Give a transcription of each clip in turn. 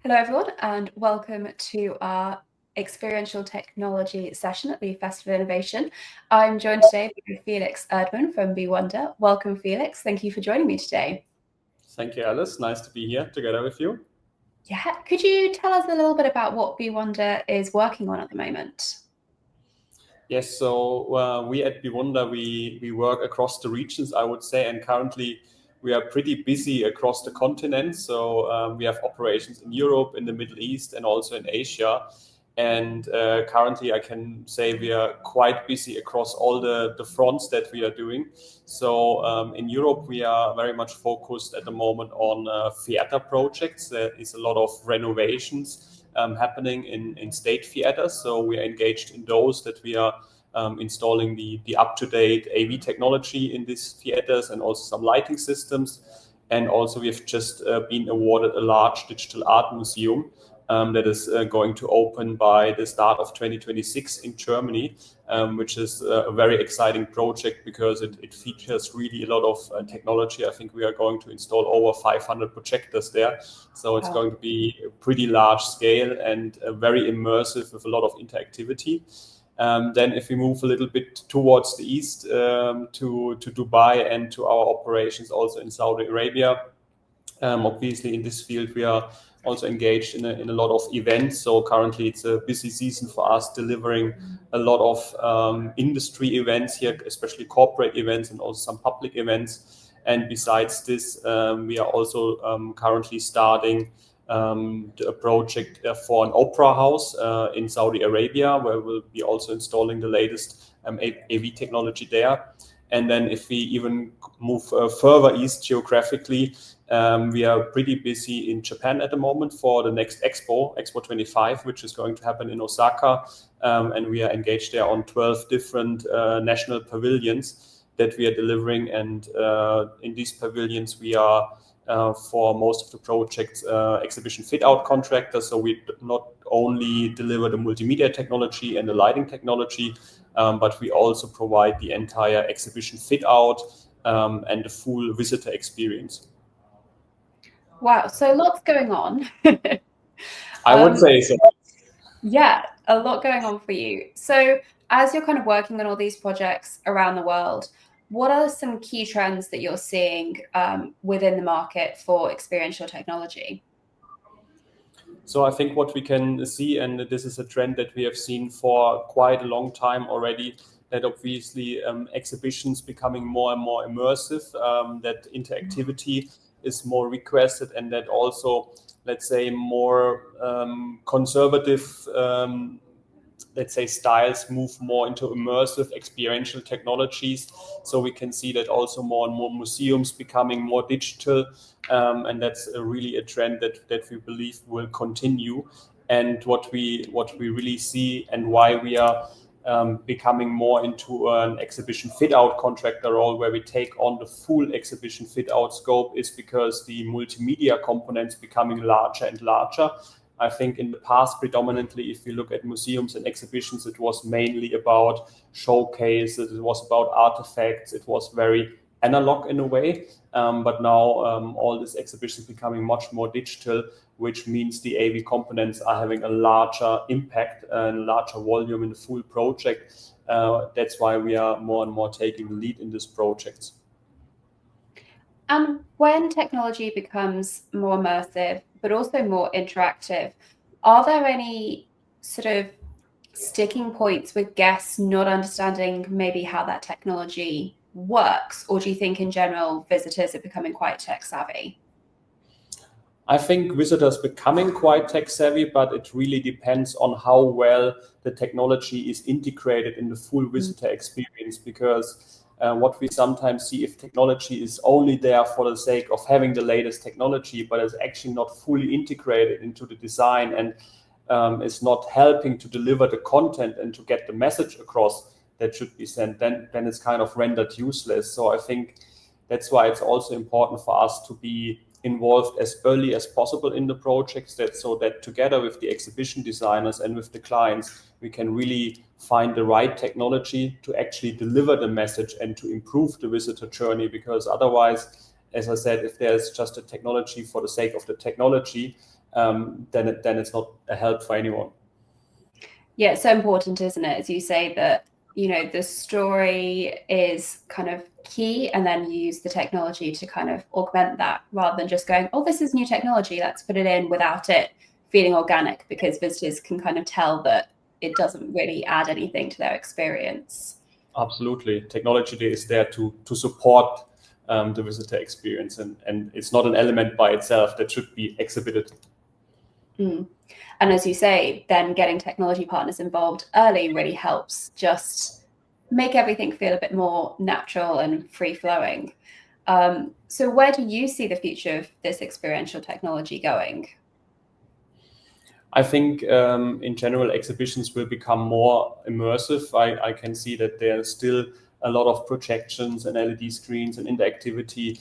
Hello everyone and welcome to our Experiential Technology session at the Festival of Innovation. I'm joined today by Felix Erdmann from BeWunder. Welcome Felix, thank you for joining me today. Thank you, Alice. Nice to be here together with you. Yeah, could you tell us a little bit about what BeWunder is working on at the moment? Yes, so we at BeWunder, we work across the regions, I would say, and currently we are pretty busy across the continent. So we have operations in Europe, in the Middle East, and also in Asia. And currently I can say we are quite busy across all the fronts that we are doing. So in Europe, we are very much focused at the moment on theater projects. There is a lot of renovations happening in state theaters. So we are engaged in those that we are installing the up-to-date AV technology in these theaters and also some lighting systems. And also we have just been awarded a large digital art museum that is going to open by the start of 2026 in Germany, which is a very exciting project because it features really a lot of technology. I think we are going to install over 500 projectors there. So it's going to be a pretty large scale and very immersive with a lot of interactivity. Then if we move a little bit towards the east to Dubai and to our operations also in Saudi Arabia, obviously in this field we are also engaged in a lot of events. So currently it's a busy season for us, delivering a lot of industry events here, especially corporate events and also some public events. And besides this, we are also currently starting a project for an opera house in Saudi Arabia, where we'll be also installing the latest AV technology there. And then if we even move further east geographically, we are pretty busy in Japan at the moment for the next Expo 25, which is going to happen in Osaka. And we are engaged there on 12 different national pavilions that we are delivering. And in these pavilions, we are, for most of the projects, exhibition fit-out contractors. So we not only deliver the multimedia technology and the lighting technology, but we also provide the entire exhibition fit-out and the full visitor experience. Wow, so lots going on. I would say so. Yeah, a lot going on for you. So as you're kind of working on all these projects around the world, what are some key trends that you're seeing within the market for experiential technology? So I think what we can see, and this is a trend that we have seen for quite a long time already, that obviously exhibitions becoming more and more immersive, that interactivity is more requested, and that also, let's say, more conservative let's say styles move more into immersive experiential technologies. So we can see that also more and more museums becoming more digital, and that's really a trend that we believe will continue. And what we really see and why we are becoming more into an exhibition fit-out contractor role, where we take on the full exhibition fit-out scope, is because the multimedia components becoming larger and larger. I think in the past, predominantly, if you look at museums and exhibitions, it was mainly about showcases, it was about artifacts, it was very analog in a way. But now all these exhibitions becoming much more digital, which means the AV components are having a larger impact and larger volume in the full project. That's why we are more and more taking the lead in these projects. And when technology becomes more immersive, but also more interactive, are there any sort of sticking points with guests not understanding maybe how that technology works? Or do you think in general visitors are becoming quite tech savvy? I think visitors becoming quite tech savvy, but it really depends on how well the technology is integrated in the full visitor experience. Because what we sometimes see, if technology is only there for the sake of having the latest technology, but is actually not fully integrated into the design and is not helping to deliver the content and to get the message across that should be sent, then it's kind of rendered useless. So I think that's why it's also important for us to be involved as early as possible in the projects, so that together with the exhibition designers and with the clients, we can really find the right technology to actually deliver the message and to improve the visitor journey. Because otherwise, as I said, if there's just a technology for the sake of the technology, then it's not a help for anyone. Yeah, it's so important, isn't it? As you say, that, you know, the story is kind of key, and then you use the technology to kind of augment that, rather than just going, oh, this is new technology, let's put it in, without it feeling organic, because visitors can kind of tell that it doesn't really add anything to their experience. Absolutely. Technology is there to support the visitor experience, and it's not an element by itself that should be exhibited. And as you say, then getting technology partners involved early really helps just make everything feel a bit more natural and free-flowing. So where do you see the future of this experiential technology going? I think in general, exhibitions will become more immersive. I can see that there's still a lot of projections and LED screens and interactivity.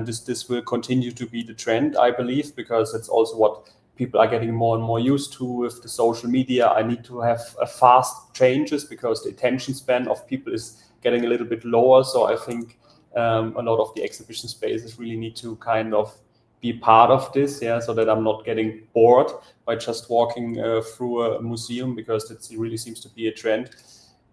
This will continue to be the trend, I believe, because it's also what people are getting more and more used to with the social media. I need to have fast changes because the attention span of people is getting a little bit lower. So I think a lot of the exhibition spaces really need to kind of be part of this, so that I'm not getting bored by just walking through a museum, because it really seems to be a trend.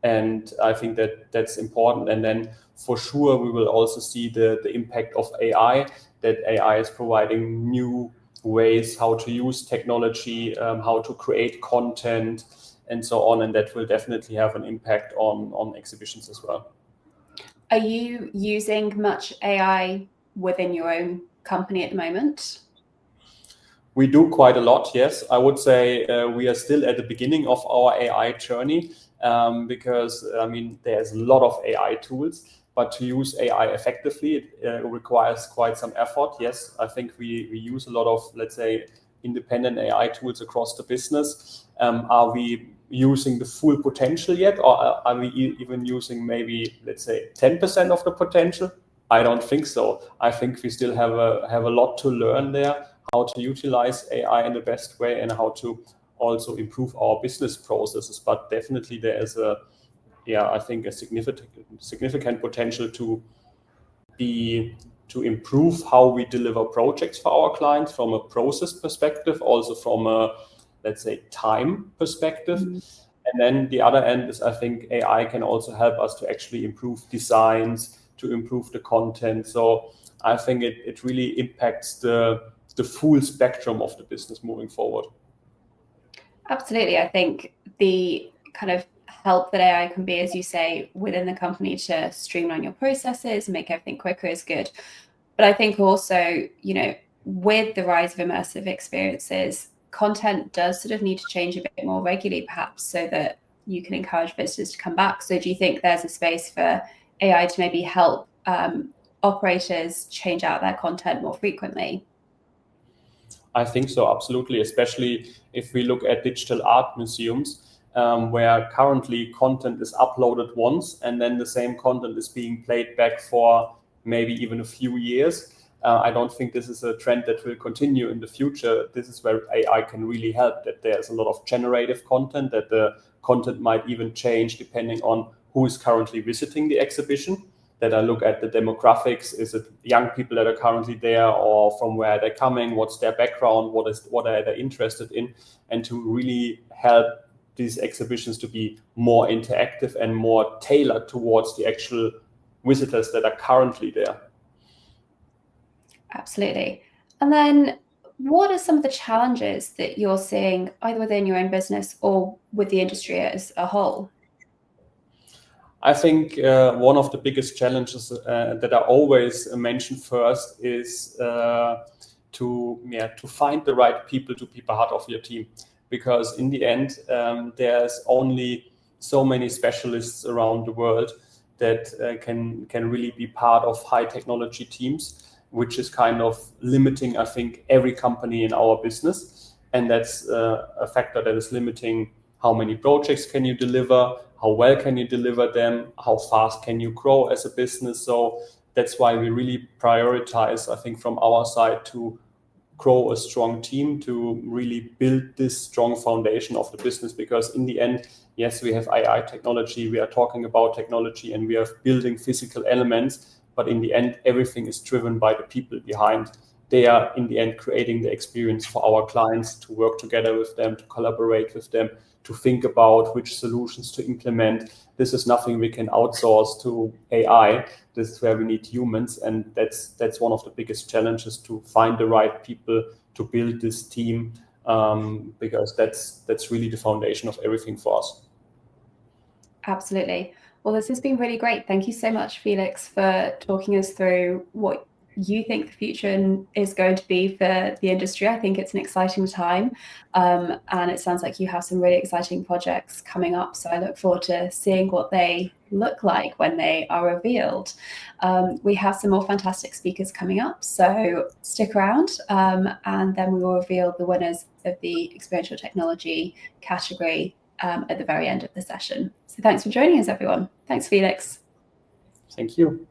And I think that that's important. And then for sure, we will also see the impact of AI, that AI is providing new ways how to use technology, how to create content, and so on. And that will definitely have an impact on exhibitions as well. Are you using much AI within your own company at the moment? We do quite a lot, yes. I would say we are still at the beginning of our AI journey, because I mean, there's a lot of AI tools, but to use AI effectively, it requires quite some effort. Yes, I think we use a lot of, let's say, independent AI tools across the business. Are we using the full potential yet, or are we even using maybe, let's say, 10% of the potential? I don't think so. I think we still have a lot to learn there, how to utilize AI in the best way and how to also improve our business processes. But definitely there is I think a significant potential to improve how we deliver projects for our clients from a process perspective, also from a, let's say, time perspective. And then the other end is, I think AI can also help us to actually improve designs, to improve the content. So I think it really impacts the full spectrum of the business moving forward. Absolutely. I think the kind of help that AI can be, as you say, within the company to streamline your processes, make everything quicker is good. But I think also, you know, with the rise of immersive experiences, content does sort of need to change a bit more regularly, perhaps, so that you can encourage visitors to come back. So do you think there's a space for AI to maybe help operators change out their content more frequently? I think so, absolutely, especially if we look at digital art museums, where currently content is uploaded once and then the same content is being played back for maybe even a few years. I don't think this is a trend that will continue in the future. This is where AI can really help, that there's a lot of generative content, that the content might even change depending on who is currently visiting the exhibition, that I look at the demographics. Is it young people that are currently there, or from where they're coming? What's their background? What are they interested in? And to really help these exhibitions to be more interactive and more tailored towards the actual visitors that are currently there. Absolutely. And then what are some of the challenges that you're seeing either within your own business or with the industry as a whole? I think one of the biggest challenges that are always mentioned first is to find the right people to be part of your team, because in the end there's only so many specialists around the world that can really be part of high technology teams, which is kind of limiting, I think, every company in our business. And that's a factor that is limiting how many projects can you deliver, how well can you deliver them, how fast can you grow as a business. So that's why we really prioritize, I think, from our side to grow a strong team, to really build this strong foundation of the business. Because in the end, yes, we have AI technology, we are talking about technology, and we are building physical elements, but in the end, everything is driven by the people behind. they are in the end creating the experience for our clients to work together with them, to collaborate with them, to think about which solutions to implement. This is nothing we can outsource to AI. This is where we need humans, and that's one of the biggest challenges, to find the right people to build this team, because that's really the foundation of everything for us. Absolutely. Well, this has been really great. Thank you so much, Felix, for talking us through what you think the future is going to be for the industry. I think it's an exciting time, and it sounds like you have some really exciting projects coming up. So I look forward to seeing what they look like when they are revealed. We have some more fantastic speakers coming up, so stick around, and then we will reveal the winners of the Experiential Technology category at the very end of the session. So thanks for joining us, everyone. Thanks, Felix. Thank you.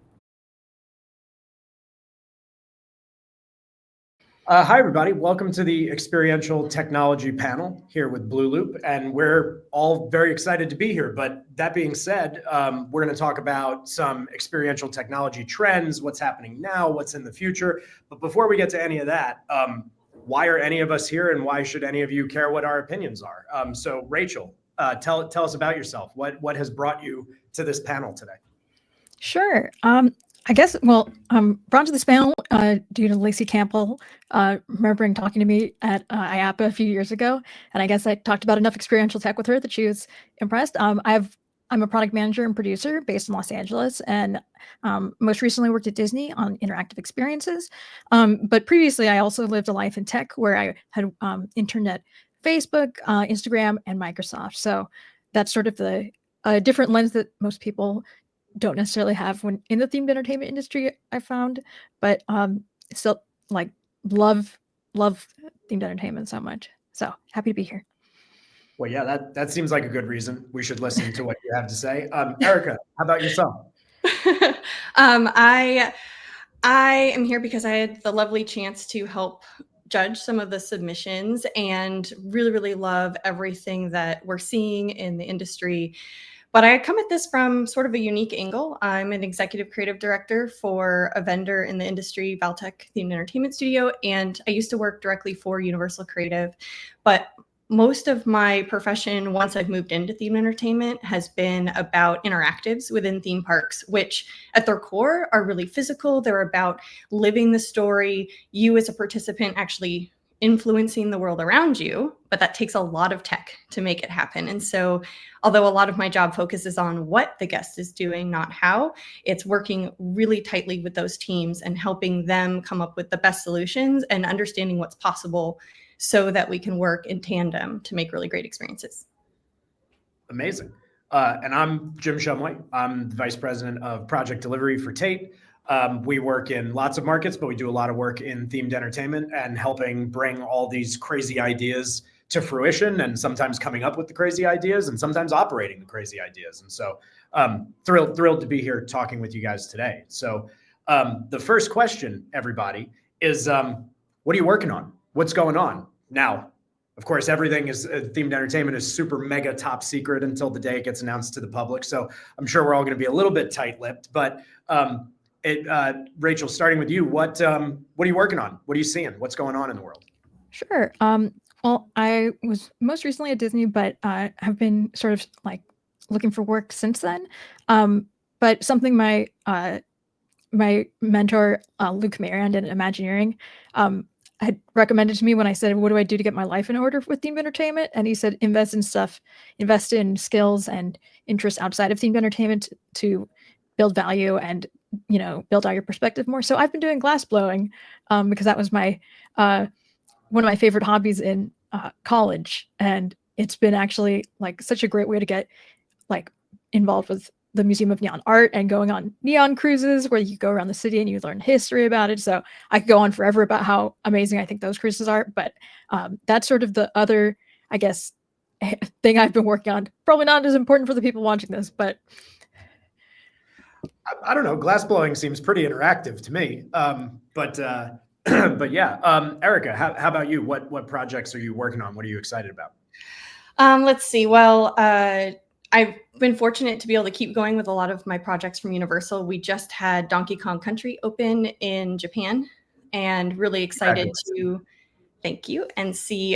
Hi, everybody. Welcome to the Experiential Technology panel here with blooloop, and we're all very excited to be here. But that being said, we're going to talk about some experiential technology trends, what's happening now, what's in the future. But before we get to any of that, why are any of us here, and why should any of you care what our opinions are? So Rachel, tell us about yourself. What has brought you to this panel today? Sure. I guess, well, I'm brought to this panel due to Lacey Campbell remembering talking to me at IAPA a few years ago. And I guess I talked about enough experiential tech with her that she was impressed. I'm a product manager and producer based in Los Angeles, and most recently worked at Disney on interactive experiences. But previously, I also lived a life in tech where I had interned at Facebook, Instagram, and Microsoft. So that's sort of the different lens that most people don't necessarily have when in the themed entertainment industry, I found, but still like love themed entertainment so much. So happy to be here. Well, yeah, that seems like a good reason. We should listen to what you have to say. Erica, how about yourself? I am here because I had the lovely chance to help judge some of the submissions and really, really love everything that we're seeing in the industry. But I come at this from sort of a unique angle. I'm an executive creative director for a vendor in the industry, Valtech Themed Entertainment Studio, and I used to work directly for Universal Creative. But most of my profession, once I've moved into theme entertainment, has been about interactives within theme parks, which at their core are really physical. They're about living the story, you as a participant actually influencing the world around you, but that takes a lot of tech to make it happen. And so although a lot of my job focuses on what the guest is doing, not how, it's working really tightly with those teams and helping them come up with the best solutions and understanding what's possible so that we can work in tandem to make really great experiences. Amazing. And I'm Jim Shumway. I'm the Vice President of Project Delivery for TAIT. We work in lots of markets, but we do a lot of work in themed entertainment and helping bring all these crazy ideas to fruition, and sometimes coming up with the crazy ideas and sometimes operating the crazy ideas. And so thrilled to be here talking with you guys today. So the first question, everybody, is what are you working on? What's going on? Now, of course, everything is themed entertainment is super mega top secret until the day it gets announced to the public. So I'm sure we're all going to be a little bit tight-lipped, but Rachel, starting with you, what are you working on? What are you seeing? What's going on in the world? Sure. Well, I was most recently at Disney, but have been sort of like looking for work since then. But something my mentor, Luke Marion at Imagineering, had recommended to me when I said, what do I do to get my life in order with themed entertainment? And he said, invest in skills and interests outside of themed entertainment to build value and, build out your perspective more. So I've been doing glass blowing because that was my one of my favorite hobbies in college. And it's been actually like such a great way to get like involved with the Museum of Neon Art and going on neon cruises where you go around the city and you learn history about it. So I could go on forever about how amazing I think those cruises are. But that's sort of the other, I guess, thing I've been working on. Probably not as important for the people watching this, but I don't know. Glass blowing seems pretty interactive to me. But yeah, Erica, how about you? What projects are you working on? What are you excited about? Let's see. Well, I've been fortunate to be able to keep going with a lot of my projects from Universal. We just had Donkey Kong Country open in Japan and really excited to, thank you, and see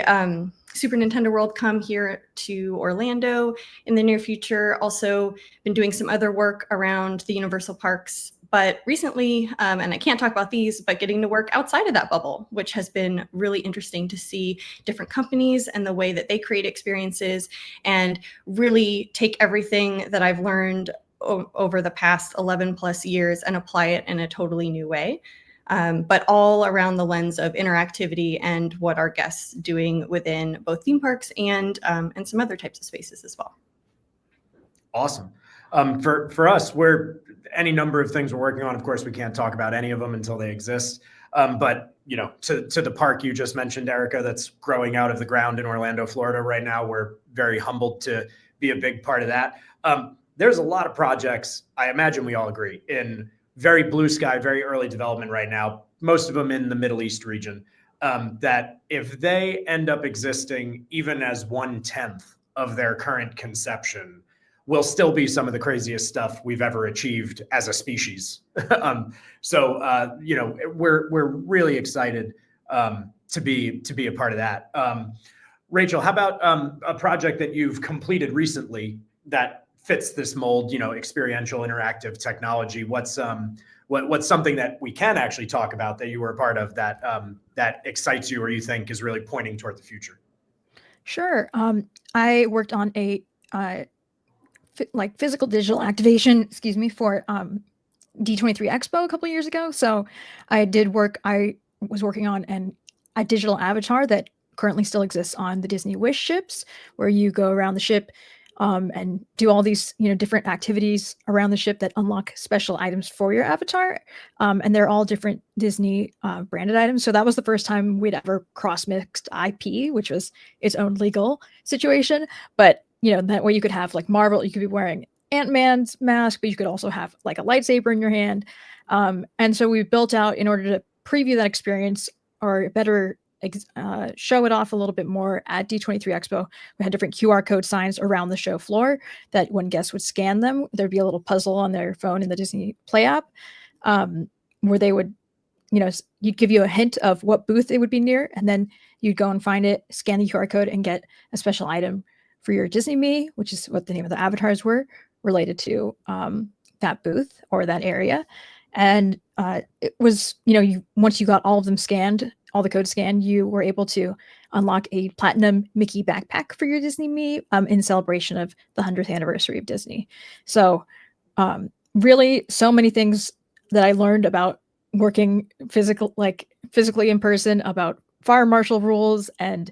Super Nintendo World come here to Orlando in the near future. Also been doing some other work around the Universal parks, but recently, and I can't talk about these, but getting to work outside of that bubble, which has been really interesting to see different companies and the way that they create experiences and really take everything that I've learned over the past 11 plus years and apply it in a totally new way. But all around the lens of interactivity and what our guests doing within both theme parks and some other types of spaces as well. Awesome. For us, we're any number of things we're working on. Of course, we can't talk about any of them until they exist. But to the park you just mentioned, Erica, that's growing out of the ground in Orlando, Florida right now, we're very humbled to be a big part of that. There's a lot of projects, I imagine we all agree, in very blue sky, very early development right now, most of them in the Middle East region, that if they end up existing even as 1/10 of their current conception, will still be some of the craziest stuff we've ever achieved as a species. We're really excited to be a part of that. Rachel, how about a project that you've completed recently that fits this mold, experiential interactive technology? What's something that we can actually talk about that you were a part of that excites you or you think is really pointing toward the future? Sure. I worked on a physical digital activation, for D23 Expo a couple of years ago. So I was working on a digital avatar that currently still exists on the Disney Wish ships, where you go around the ship and do all these, different activities around the ship that unlock special items for your avatar. And they're all different Disney branded items. So that was the first time we'd ever cross-mixed IP, which was its own legal situation. But, that way you could have like Marvel, you could be wearing Ant-Man's mask, but you could also have like a lightsaber in your hand. And so we built out, in order to preview that experience or better show it off a little bit more at D23 Expo, we had different QR code signs around the show floor that when guests would scan them, there'd be a little puzzle on their phone in the Disney Play app, where they would, you'd give you a hint of what booth it would be near, and then you'd go and find it, scan the QR code, and get a special item for your Disney Me, which is what the name of the avatars were, related to that booth or that area. And it was, once you got all of them scanned, all the codes scanned, you were able to unlock a platinum Mickey backpack for your Disney Me in celebration of the 100th anniversary of Disney. So really so many things that I learned about working physically in person, about fire marshal rules and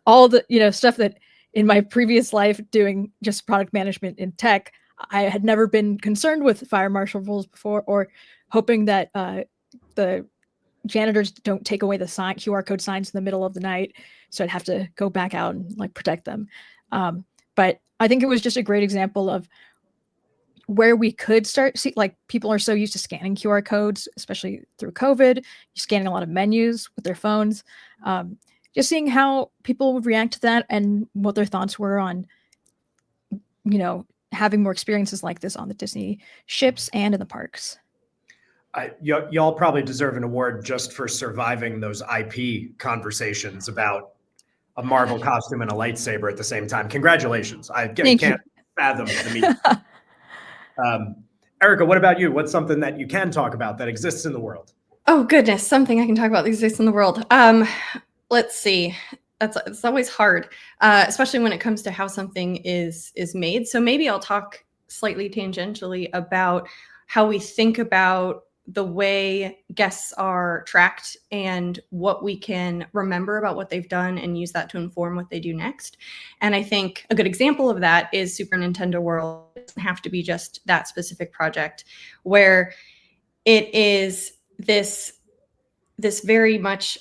all the, stuff that in my previous life doing just product management in tech, I had never been concerned with fire marshal rules before, or hoping that the janitors don't take away the QR code signs in the middle of the night, so I'd have to go back out and protect them. But I think it was just a great example of where we could start. People are so used to scanning QR codes, especially through COVID. You're scanning a lot of menus with their phones. Just seeing how people would react to that and what their thoughts were on, having more experiences like this on the Disney ships and in the parks. Y'all probably deserve an award just for surviving those IP conversations about a Marvel costume and a lightsaber at the same time. Congratulations. I can't fathom the meaning. Erica, what about you? What's something that you can talk about that exists in the world? Oh, goodness. Something I can talk about that exists in the world. Let's see. It's always hard, especially when it comes to how something is made. So maybe I'll talk slightly tangentially about how we think about the way guests are tracked and what we can remember about what they've done and use that to inform what they do next. And I think a good example of that is Super Nintendo World. It doesn't have to be just that specific project, where it is this very much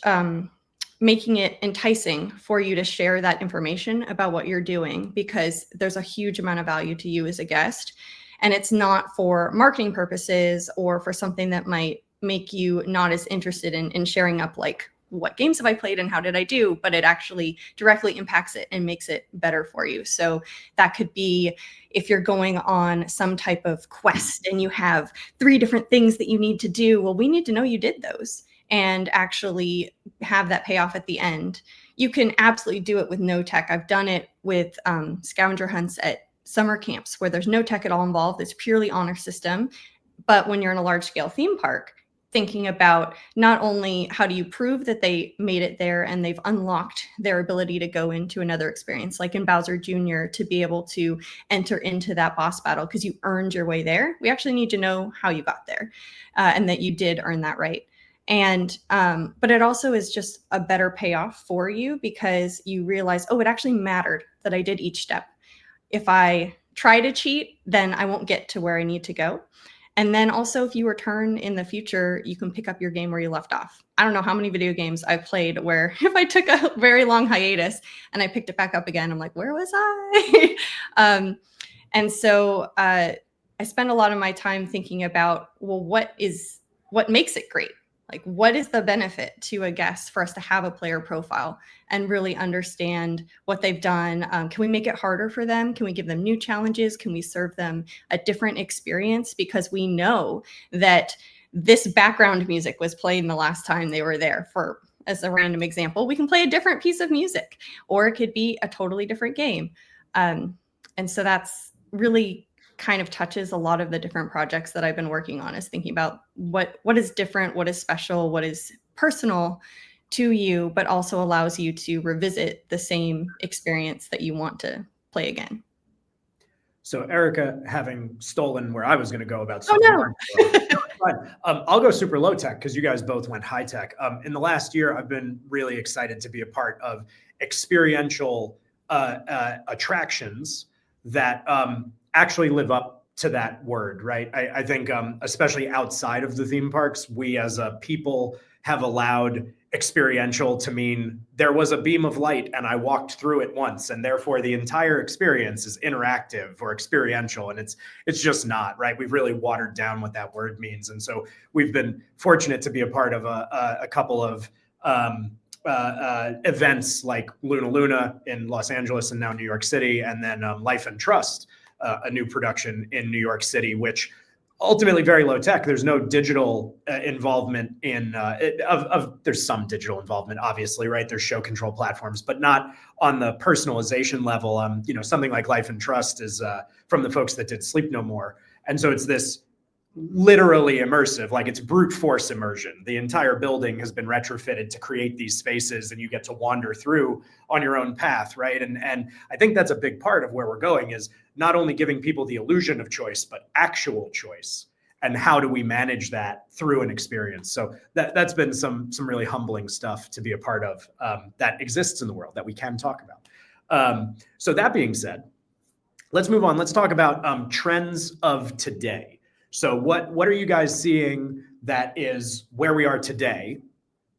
making it enticing for you to share that information about what you're doing, because there's a huge amount of value to you as a guest. And it's not for marketing purposes or for something that might make you not as interested in sharing up like, what games have I played and how did I do? But it actually directly impacts it and makes it better for you. So that could be if you're going on some type of quest and you have 3 different things that you need to do. Well, we need to know you did those. and actually have that payoff at the end. You can absolutely do it with no tech. I've done it with scavenger hunts at summer camps where there's no tech at all involved. It's purely honor system. But when you're in a large scale theme park, thinking about not only how do you prove that they made it there and they've unlocked their ability to go into another experience, like in Bowser Jr., to be able to enter into that boss battle because you earned your way there. We actually need to know how you got there and that you did earn that right. And but it also is just a better payoff for you because you realize, oh, it actually mattered that I did each step. If I try to cheat, then I won't get to where I need to go. And then also, if you return in the future, you can pick up your game where you left off. I don't know how many video games I've played where if I took a very long hiatus and I picked it back up again, I'm like, where was I? And so I spend a lot of my time thinking about, well, what makes it great? Like, what is the benefit to a guest for us to have a player profile and really understand what they've done? Can we make it harder for them? Can we give them new challenges? Can we serve them a different experience? Because we know that this background music was playing the last time they were there. For as a random example, we can play a different piece of music, or it could be a totally different game. And so that's really kind of touches a lot of the different projects that I've been working on, is thinking about what is different, what is special, what is personal to you, but also allows you to revisit the same experience that you want to play again. So Erica, having stolen where I was going to go about I'll go super low tech because you guys both went high tech. In the last year, I've been really excited to be a part of experiential attractions that actually live up to that word, right? I think especially outside of the theme parks, we as a people have allowed experiential to mean there was a beam of light and I walked through it once, and therefore the entire experience is interactive or experiential, and it's just not, right? We've really watered down what that word means. And so we've been fortunate to be a part of a couple of events like Luna Luna in Los Angeles and now New York City, and then Life and Trust, a new production in New York City, which ultimately very low tech. There's no digital involvement in there's some digital involvement, obviously, right? There's show control platforms, but not on the personalization level. Something like Life and Trust is from the folks that did Sleep No More. And so it's this literally immersive, like it's brute force immersion. The entire building has been retrofitted to create these spaces, and you get to wander through on your own path, right? And I think that's a big part of where we're going, is not only giving people the illusion of choice, but actual choice. And how do we manage that through an experience? So that's been some really humbling stuff to be a part of, that exists in the world that we can talk about. So that being said, let's move on. Let's talk about trends of today. So what are you guys seeing that is where we are today,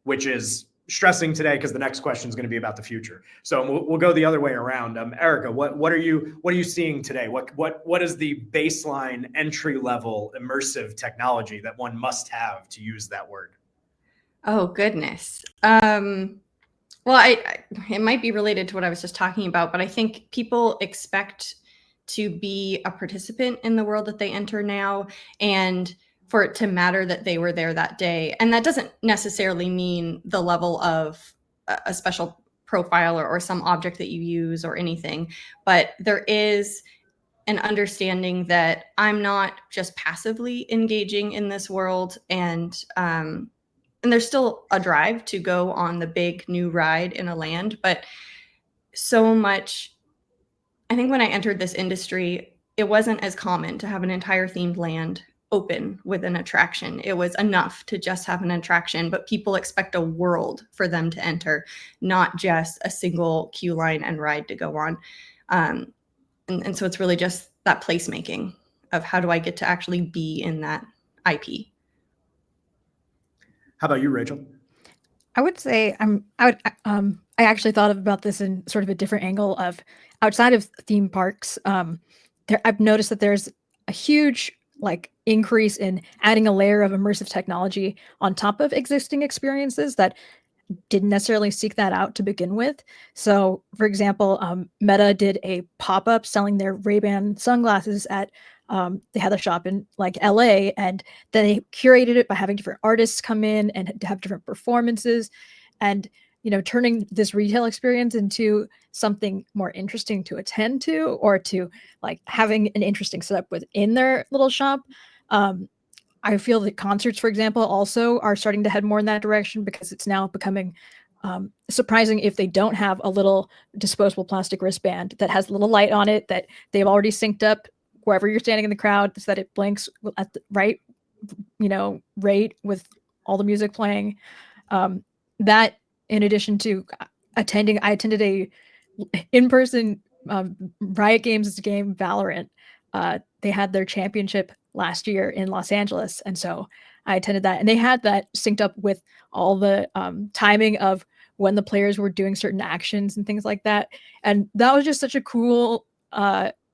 which is stressing today because the next question is going to be about the future. So we'll go the other way around. Erica, what are you seeing today? What is the baseline entry level immersive technology that one must have to use that word? Oh goodness. Well, it might be related to what I was just talking about, but I think people expect to be a participant in the world that they enter now, and for it to matter that they were there that day. And that doesn't necessarily mean the level of a special profile or some object that you use or anything, but there is an understanding that I'm not just passively engaging in this world, and there's still a drive to go on the big new ride in a land, but so much. I think when I entered this industry, it wasn't as common to have an entire themed land open with an attraction. It was enough to just have an attraction, but people expect a world for them to enter, not just a single queue line and ride to go on. And so it's really just that placemaking of how do I get to actually be in that IP. How about you, Rachel? I would say I actually thought about this in sort of a different angle of outside of theme parks. I've noticed that there's a huge increase in adding a layer of immersive technology on top of existing experiences that didn't necessarily seek that out to begin with. So, for example, Meta did a pop-up selling their Ray-Ban sunglasses at they had a shop in like LA, and then they curated it by having different artists come in and have different performances, and turning this retail experience into something more interesting to attend to, or to like having an interesting setup within their little shop. I feel that concerts, for example, also are starting to head more in that direction, because it's now becoming surprising if they don't have a little disposable plastic wristband that has a little light on it that they've already synced up wherever you're standing in the crowd, so that it blinks at the right, rate with all the music playing. That, in addition to I attended a in-person Riot Games game, Valorant. They had their championship last year in Los Angeles, and so I attended that, and they had that synced up with all the timing of when the players were doing certain actions and things like that. And that was just such a cool,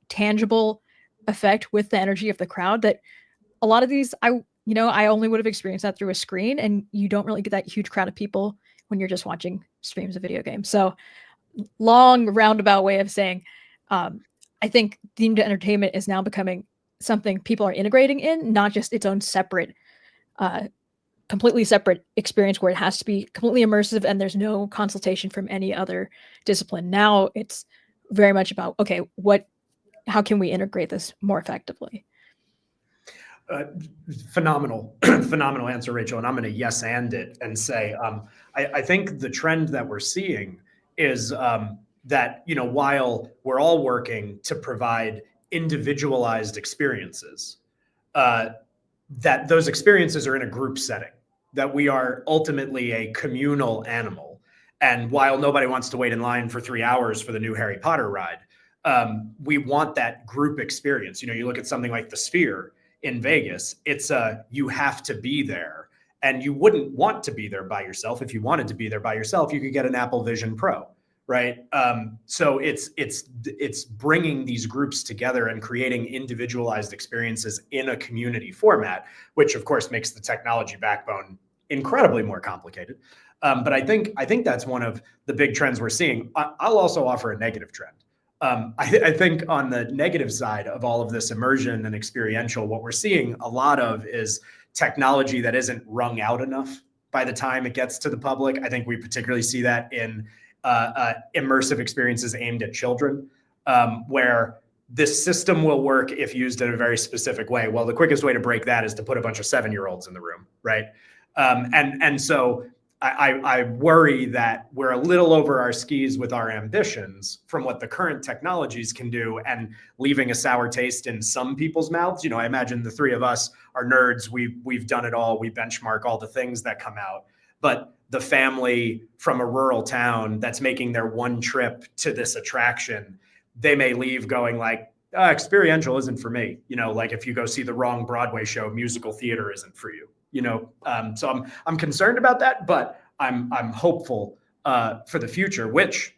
tangible effect with the energy of the crowd, that a lot of these, I only would have experienced that through a screen, and you don't really get that huge crowd of people when you're just watching streams of video games. So, long roundabout way of saying, I think themed entertainment is now becoming something people are integrating in, not just its own separate, completely separate experience where it has to be completely immersive and there's no consultation from any other discipline. Now it's very much about, okay, how can we integrate this more effectively? Phenomenal answer, Rachel. And I'm going to yes and it and say, I think the trend that we're seeing is that, while we're all working to provide individualized experiences, that those experiences are in a group setting, that we are ultimately a communal animal. And while nobody wants to wait in line for 3 hours for the new Harry Potter ride, we want that group experience. You look at something like the Sphere in Vegas, it's you have to be there, and you wouldn't want to be there by yourself. If you wanted to be there by yourself, you could get an Apple Vision Pro, right? So it's bringing these groups together and creating individualized experiences in a community format, which of course makes the technology backbone incredibly more complicated. But I think that's one of the big trends we're seeing. I'll also offer a negative trend. I think on the negative side of all of this immersion and experiential, what we're seeing a lot of is technology that isn't wrung out enough by the time it gets to the public. I think we particularly see that in immersive experiences aimed at children, where this system will work if used in a very specific way. Well, the quickest way to break that is to put a bunch of 7-year-olds in the room, right? And so I worry that we're a little over our skis with our ambitions from what the current technologies can do, and leaving a sour taste in some people's mouths. I imagine the three of us are nerds. We've done it all. We benchmark all the things that come out. But the family from a rural town that's making their one trip to this attraction, they may leave going like, experiential isn't for me. Like if you go see the wrong Broadway show, musical theater isn't for you. So I'm concerned about that, but I'm hopeful for the future, which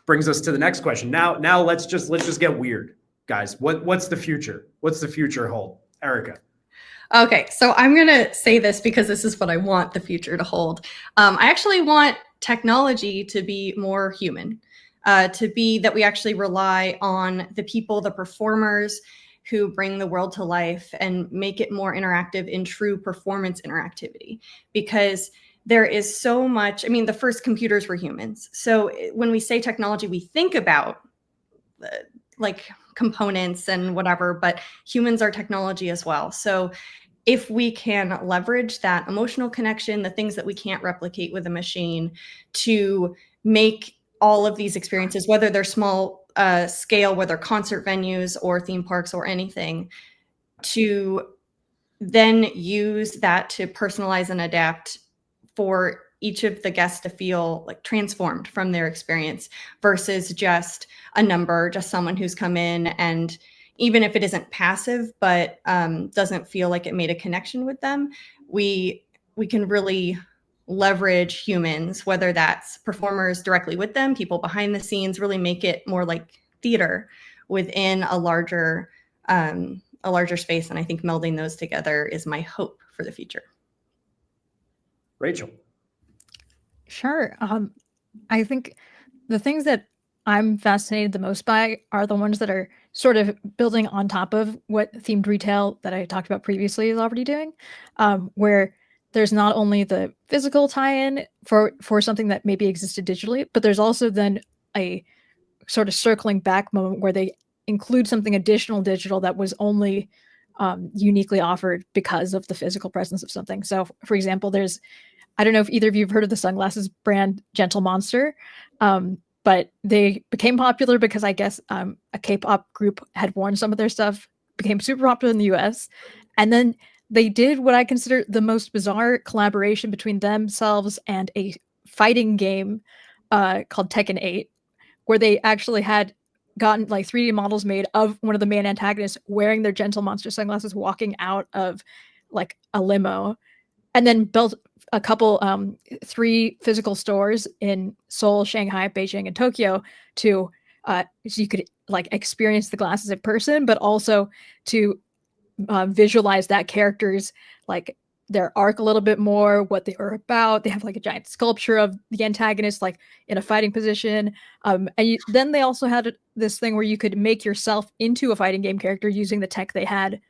brings us to the next question. Now let's just get weird, guys. What's the future? What's the future hold? Erica. Okay, so I'm going to say this because this is what I want the future to hold. I actually want technology to be more human, to be that we actually rely on the people, the performers who bring the world to life and make it more interactive in true performance interactivity. Because there is so much, the first computers were humans. So when we say technology, we think about like components and whatever, but humans are technology as well. So if we can leverage that emotional connection, the things that we can't replicate with a machine, to make all of these experiences, whether they're small scale, whether concert venues or theme parks or anything, to then use that to personalize and adapt for each of the guests to feel like transformed from their experience, versus just a number, just someone who's come in and, even if it isn't passive, but doesn't feel like it made a connection with them, we can really leverage humans, whether that's performers directly with them, people behind the scenes, really make it more like theater within a larger space. And I think melding those together is my hope for the future. Rachel. Sure. I think the things that I'm fascinated the most by are the ones that are sort of building on top of what themed retail that I talked about previously is already doing, where there's not only the physical tie-in for something that maybe existed digitally, but there's also then a sort of circling back moment where they include something additional digital that was only uniquely offered because of the physical presence of something. So, for example, I don't know if either of you have heard of the sunglasses brand Gentle Monster, but they became popular because I guess a K-pop group had worn some of their stuff, became super popular in the US. And then they did what I consider the most bizarre collaboration between themselves and a fighting game called Tekken 8, where they actually had gotten like 3D models made of one of the main antagonists wearing their Gentle Monster sunglasses, walking out of like a limo, and then built a couple 3 physical stores in Seoul, Shanghai, Beijing, and Tokyo to so you could like experience the glasses in person, but also to visualize that character's like their arc a little bit more, what they are about. They have like a giant sculpture of the antagonist like in a fighting position, then they also had this thing where you could make yourself into a fighting game character using the tech they had,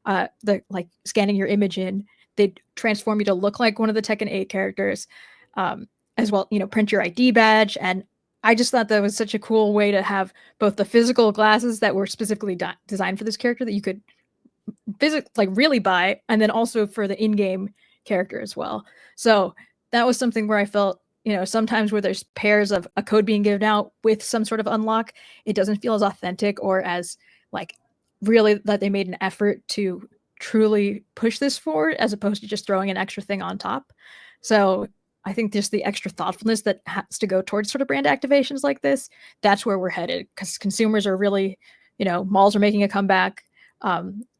the like scanning your image in. They'd transform you to look like one of the Tekken 8 characters, as well, print your ID badge. And I just thought that was such a cool way to have both the physical glasses that were specifically designed for this character that you could like really buy, and then also for the in-game character as well. So that was something where I felt, sometimes where there's pairs of a code being given out with some sort of unlock, it doesn't feel as authentic or as like really that they made an effort to truly push this forward as opposed to just throwing an extra thing on top. So I think just the extra thoughtfulness that has to go towards sort of brand activations like this, that's where we're headed, because consumers are really, malls are making a comeback.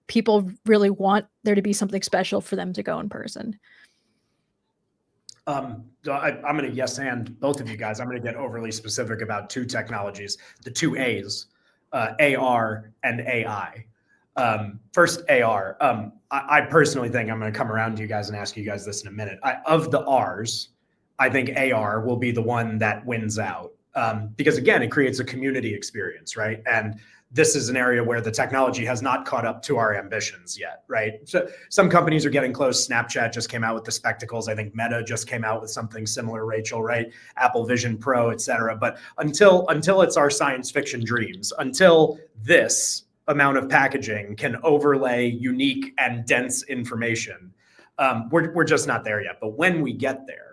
People really want there to be something special for them to go in person. I'm going to yes and both of you guys. I'm going to get overly specific about 2 technologies, the 2 A's, AR and AI. First, AR. I personally think I'm going to come around to you guys and ask you guys this in a minute. Of the R's, I think AR will be the one that wins out, because again, it creates a community experience, right? And this is an area where the technology has not caught up to our ambitions yet, right? So some companies are getting close. Snapchat just came out with the spectacles. I think Meta just came out with something similar, Rachel, right? Apple Vision Pro, et cetera. But until it's our science fiction dreams, until this amount of packaging can overlay unique and dense information, we're just not there yet. But when we get there,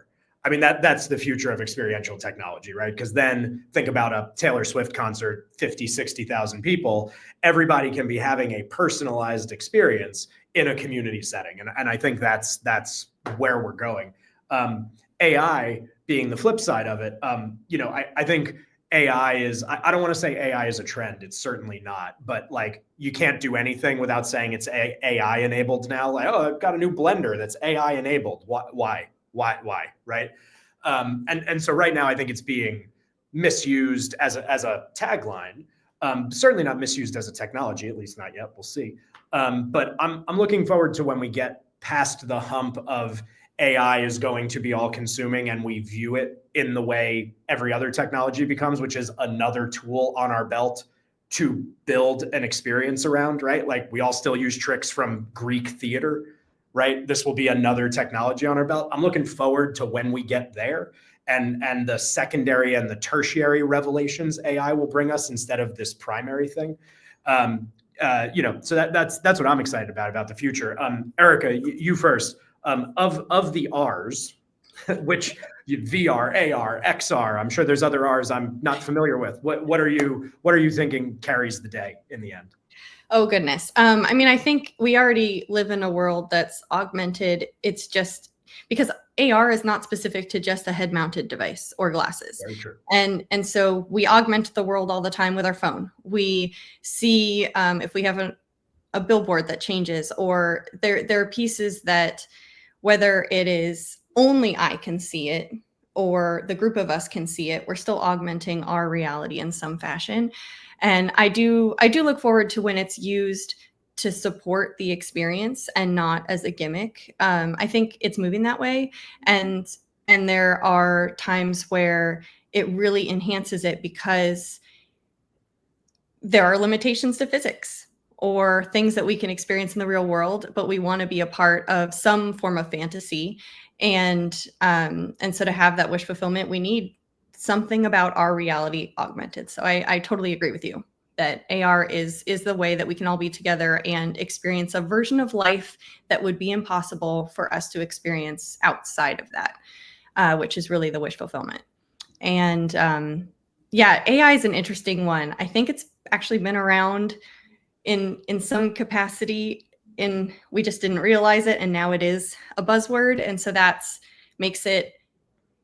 I mean, that's the future of experiential technology, right? Because then think about a Taylor Swift concert, 50, 60,000 people. Everybody can be having a personalized experience in a community setting. And I think that's where we're going. AI being the flip side of it, I think AI is, I don't want to say AI is a trend. It's certainly not. But like, you can't do anything without saying it's AI enabled now. Like, oh, I've got a new blender that's AI enabled. Why? Right? And so right now, I think it's being misused as a tagline. Certainly not misused as a technology, at least not yet. We'll see. But I'm looking forward to when we get past the hump of AI is going to be all consuming and we view it in the way every other technology becomes, which is another tool on our belt to build an experience around, right? Like we all still use tricks from Greek theater, right? This will be another technology on our belt. I'm looking forward to when we get there and the secondary and the tertiary revelations AI will bring us instead of this primary thing. So that's what I'm excited about the future. Erica, you first. Of the R's, which VR, AR, XR, I'm sure there's other R's I'm not familiar with. What are you thinking carries the day in the end? Oh, goodness. I think we already live in a world that's augmented. It's just because AR is not specific to just a head-mounted device or glasses. Very true. And so we augment the world all the time with our phone. We see if we have a billboard that changes, or there are pieces that, whether it is only I can see it or the group of us can see it, we're still augmenting our reality in some fashion. And I do look forward to when it's used to support the experience and not as a gimmick. I think it's moving that way. And And there are times where it really enhances it because there are limitations to physics or things that we can experience in the real world, but we want to be a part of some form of fantasy. And so to have that wish fulfillment, we need something about our reality augmented. So I totally agree with you that AR is the way that we can all be together and experience a version of life that would be impossible for us to experience outside of that, which is really the wish fulfillment. And yeah, AI is an interesting one. I think it's actually been around in some capacity, and we just didn't realize it, and now it is a buzzword, and so that's makes it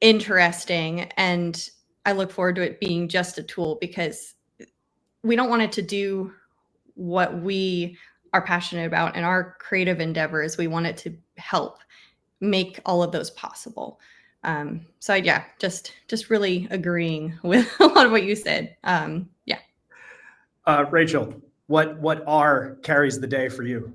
interesting. And I look forward to it being just a tool, because we don't want it to do what we are passionate about in our creative endeavors. We want it to help make all of those possible. So yeah, just really agreeing with a lot of what you said. Yeah. Rachel, what R carries the day for you?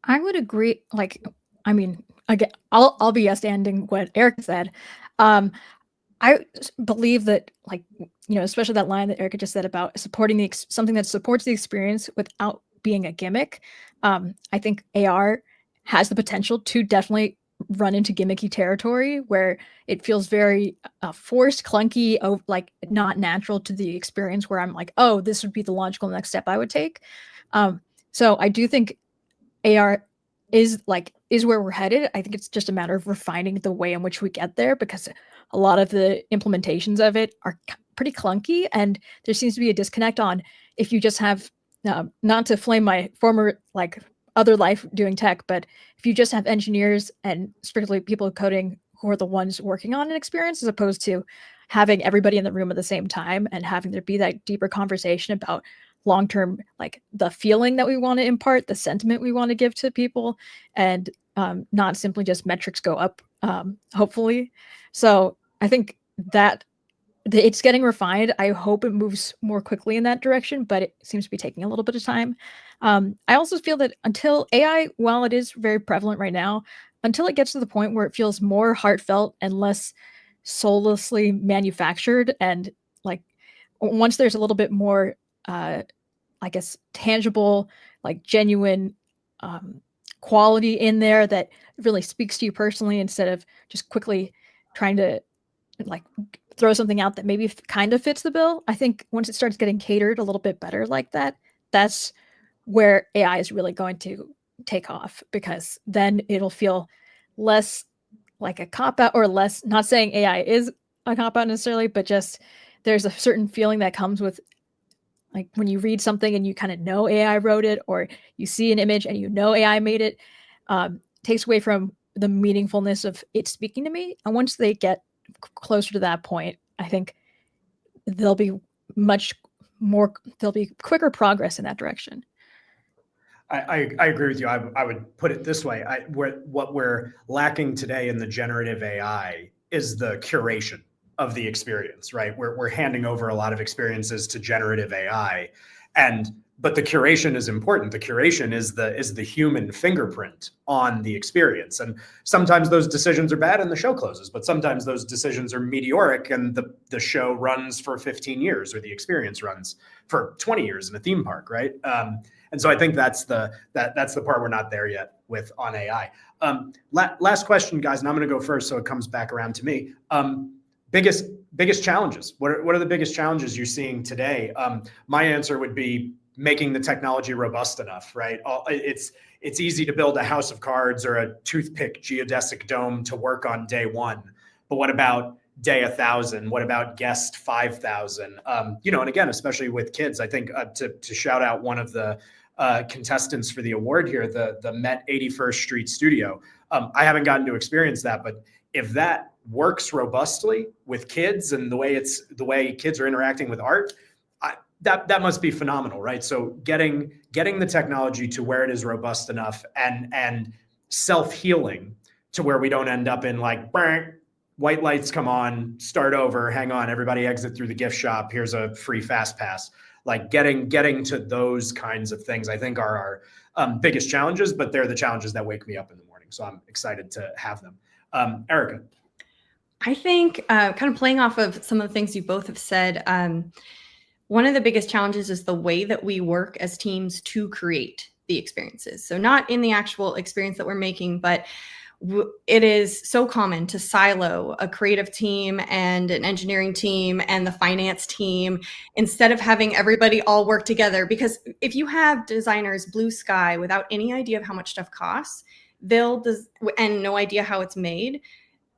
I would agree. Like, I mean, again, I'll be understanding what Eric said. I believe that, like, especially that line that Erica just said about supporting something that supports the experience without being a gimmick. I think AR has the potential to definitely run into gimmicky territory where it feels very forced, clunky, like not natural to the experience, where I'm like, oh, this would be the logical next step I would take. So I do think AR is where we're headed. I think it's just a matter of refining the way in which we get there, because a lot of the implementations of it are pretty clunky, and there seems to be a disconnect on if you just have, not to flame my former other life doing tech, but if you just have engineers and strictly people coding who are the ones working on an experience, as opposed to having everybody in the room at the same time and having there be that deeper conversation about long-term, like the feeling that we want to impart, the sentiment we want to give to people, and not simply just metrics go up, hopefully. So I think that it's getting refined. I hope it moves more quickly in that direction, but it seems to be taking a little bit of time. I also feel that until AI, while it is very prevalent right now, until it gets to the point where it feels more heartfelt and less soullessly manufactured, and like once there's a little bit more I guess tangible, like genuine quality in there that really speaks to you personally, instead of just quickly trying to like throw something out that maybe kind of fits the bill. I think once it starts getting catered a little bit better like that, that's where AI is really going to take off, because then it'll feel less like a cop-out, or less, not saying AI is a cop-out necessarily, but just there's a certain feeling that comes with, like, when you read something and you kind of know AI wrote it, or you see an image and AI made it, takes away from the meaningfulness of it speaking to me. And once they get closer to that point, I think there'll be quicker progress in that direction. I agree with you. I would put it this way. What we're lacking today in the generative AI is the curation of the experience, right? We're handing over a lot of experiences to generative AI, but the curation is important. The curation is the human fingerprint on the experience. And sometimes those decisions are bad and the show closes, but sometimes those decisions are meteoric and the show runs for 15 years, or the experience runs for 20 years in a theme park, right? And so I think that's the part we're not there yet with on AI. Last question, guys, and I'm going to go first, so it comes back around to me. Biggest challenges. What are the biggest challenges you're seeing today? My answer would be making the technology robust enough, right? It's easy to build a house of cards or a toothpick geodesic dome to work on day one, but what about day 1,000? What about guest 5,000? And again, especially with kids, I think to shout out one of the contestants for the award here, the Met 81st Street Studio. I haven't gotten to experience that, but if that works robustly with kids and the way kids are interacting with art, that must be phenomenal, right? So getting the technology to where it is robust enough and self-healing to where we don't end up in like, white lights come on, start over, hang on, everybody exit through the gift shop, here's a free fast pass. Like getting to those kinds of things, I think are our biggest challenges, but they're the challenges that wake me up in the morning. So I'm excited to have them. Erica. I think kind of playing off of some of the things you both have said, one of the biggest challenges is the way that we work as teams to create the experiences. So not in the actual experience that we're making, but it is so common to silo a creative team and an engineering team and the finance team instead of having everybody all work together. Because if you have designers blue sky without any idea of how much stuff costs, and no idea how it's made,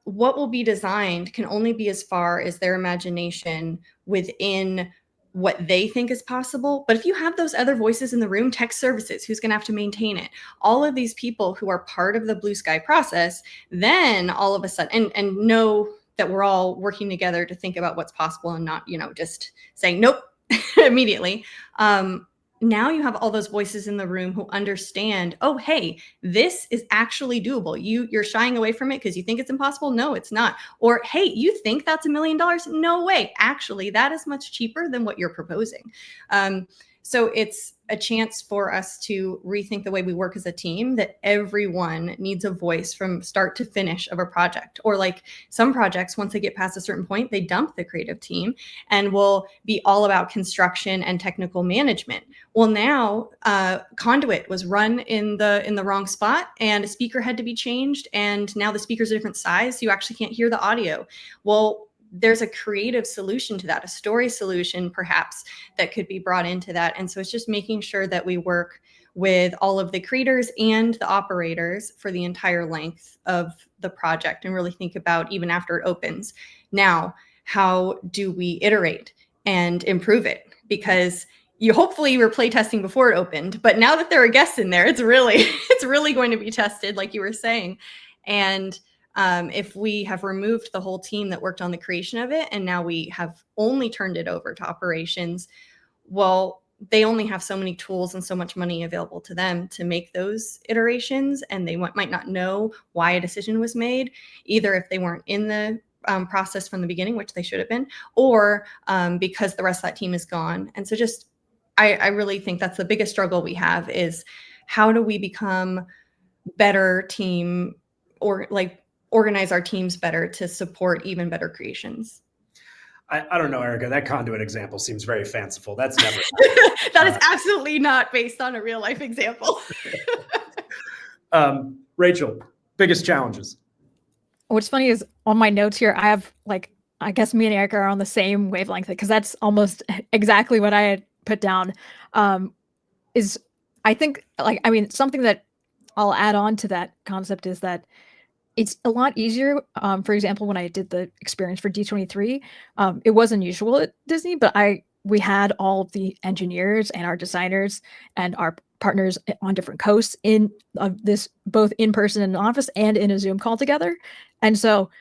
what will be designed can only be as far as their imagination within what they think is possible. But if you have those other voices in the room, tech services, who's going to have to maintain it, all of these people who are part of the blue sky process, then all of a sudden, and know that we're all working together to think about what's possible and not, just saying nope immediately. Now you have all those voices in the room who understand, oh, hey, this is actually doable. You're shying away from it because you think it's impossible. No, it's not. Or, hey, you think that's $1 million? No way. Actually, that is much cheaper than what you're proposing. So it's a chance for us to rethink the way we work as a team, that everyone needs a voice from start to finish of a project. Or like some projects, once they get past a certain point, they dump the creative team and will be all about construction and technical management. Well, now Conduit was run in the wrong spot and a speaker had to be changed. And now the speaker's a different size, so you actually can't hear the audio. Well, there's a creative solution to that, a story solution perhaps that could be brought into that. And so it's just making sure that we work with all of the creators and the operators for the entire length of the project and really think about, even after it opens, now, how do we iterate and improve it? Because hopefully were play testing before it opened, but now that there are guests in there, it's really going to be tested, like you were saying. And if we have removed the whole team that worked on the creation of it, and now we have only turned it over to operations, well, they only have so many tools and so much money available to them to make those iterations, and they might not know why a decision was made, either if they weren't in the process from the beginning, which they should have been, or because the rest of that team is gone. And so I really think that's the biggest struggle we have, is how do we become better team, or like organize our teams better to support even better creations. I don't know, Erica, that Conduit example seems very fanciful. That's never that is absolutely not based on a real life example. Rachel, biggest challenges. What's funny is on my notes here, I have I guess me and Erica are on the same wavelength, because that's almost exactly what I had put down. Is I think something that I'll add on to that concept is that it's a lot easier. For example, when I did the experience for D23, it was unusual at Disney, but we had all of the engineers and our designers and our partners on different coasts in this, both in person in an office and in a Zoom call together. And so,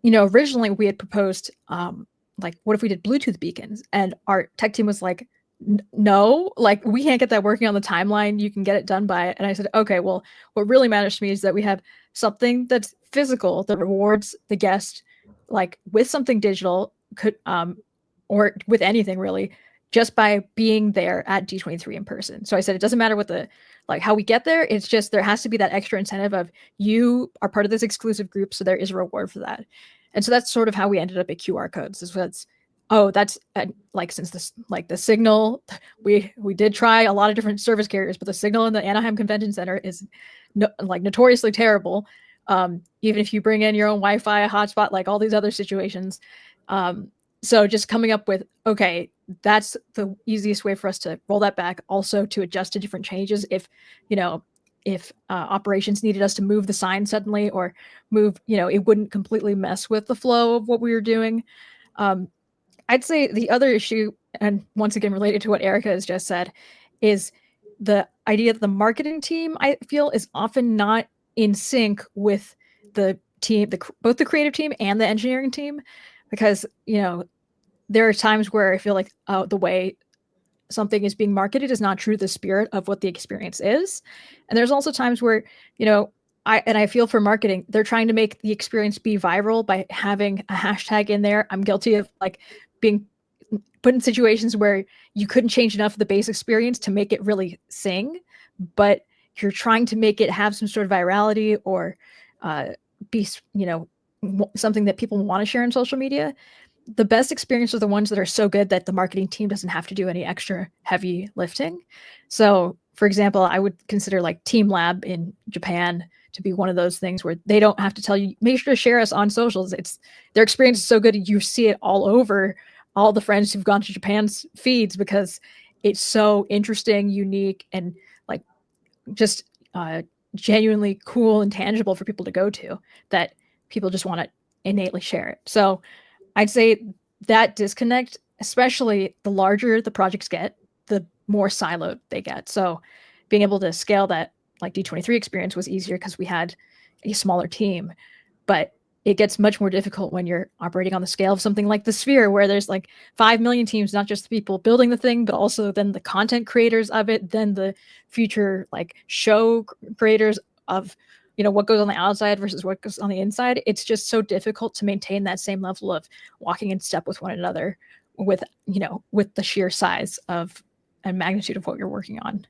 originally we had proposed, what if we did Bluetooth beacons? And our tech team was like, no, we can't get that working on the timeline. You can get it done by it. And I said, okay, well, what really matters to me is that we have something that's physical that rewards the guest, with something digital, or with anything really, just by being there at D23 in person. So I said, it doesn't matter what how we get there. It's just, there has to be that extra incentive of, you are part of this exclusive group, so there is a reward for that. And so that's sort of how we ended up at QR codes. That's since this, the signal, we did try a lot of different service carriers, but the signal in the Anaheim Convention Center is notoriously terrible. Even if you bring in your own Wi-Fi hotspot, all these other situations. So just coming up with, okay, that's the easiest way for us to roll that back. Also to adjust to different changes. If operations needed us to move the sign suddenly, or move, it wouldn't completely mess with the flow of what we were doing. I'd say the other issue, and once again related to what Erica has just said, is the idea that the marketing team, I feel, is often not in sync with the team, both the creative team and the engineering team, because there are times where I feel like the way something is being marketed is not true to the spirit of what the experience is. And there's also times where I feel for marketing, they're trying to make the experience be viral by having a hashtag in there. I'm guilty of being put in situations where you couldn't change enough of the base experience to make it really sing, but you're trying to make it have some sort of virality, or be, something that people want to share on social media, the best experiences are the ones that are so good that the marketing team doesn't have to do any extra heavy lifting. So, for example, I would consider like Team Lab in Japan to be one of those things where they don't have to tell you, make sure to share us on socials. It's their experience is so good, you see it all over all the friends who've gone to Japan's feeds because it's so interesting, unique, and like just genuinely cool and tangible for people to go to that people just want to innately share it. So I'd say that disconnect, especially the larger the projects get, the more siloed they get. So being able to scale that like D23 experience was easier because we had a smaller team, but it gets much more difficult when you're operating on the scale of something like the Sphere, where there's like 5 million teams, not just the people building the thing, but also then the content creators of it, then the future like show creators of, you know, what goes on the outside versus what goes on the inside. It's just so difficult to maintain that same level of walking in step with one another with, you know, with the sheer size of and magnitude of what you're working on.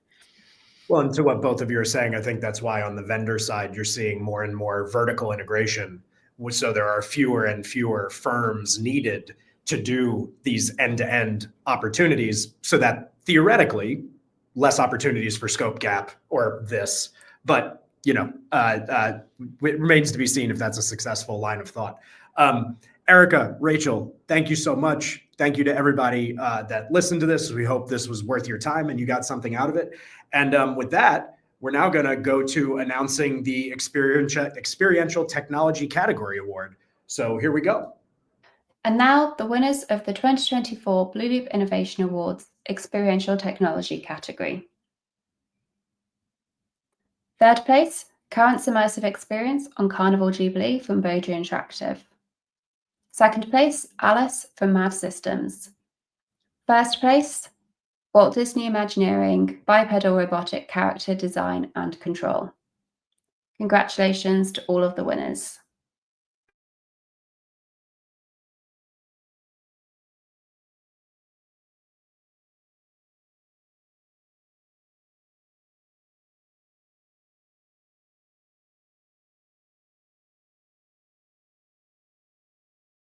Well, and to what both of you are saying, I think that's why on the vendor side, you're seeing more and more vertical integration. So there are fewer and fewer firms needed to do these end-to-end opportunities so that theoretically less opportunities for scope gap or this, but you know, it remains to be seen if that's a successful line of thought. Erica, Rachel, thank you so much. Thank you to everybody that listened to this. We hope this was worth your time and you got something out of it. And with that, we're now going to go to announcing the Experiential Technology Category Award. So here we go. And now the winners of the 2024 blooloop Innovation Awards Experiential Technology category. Third place, Currents Immersive Experience on Carnival Jubilee from Boja Interactive. Second place, Alice from Mav Systems. First place, Walt Disney Imagineering, Bipedal Robotic Character Design and Control. Congratulations to all of the winners.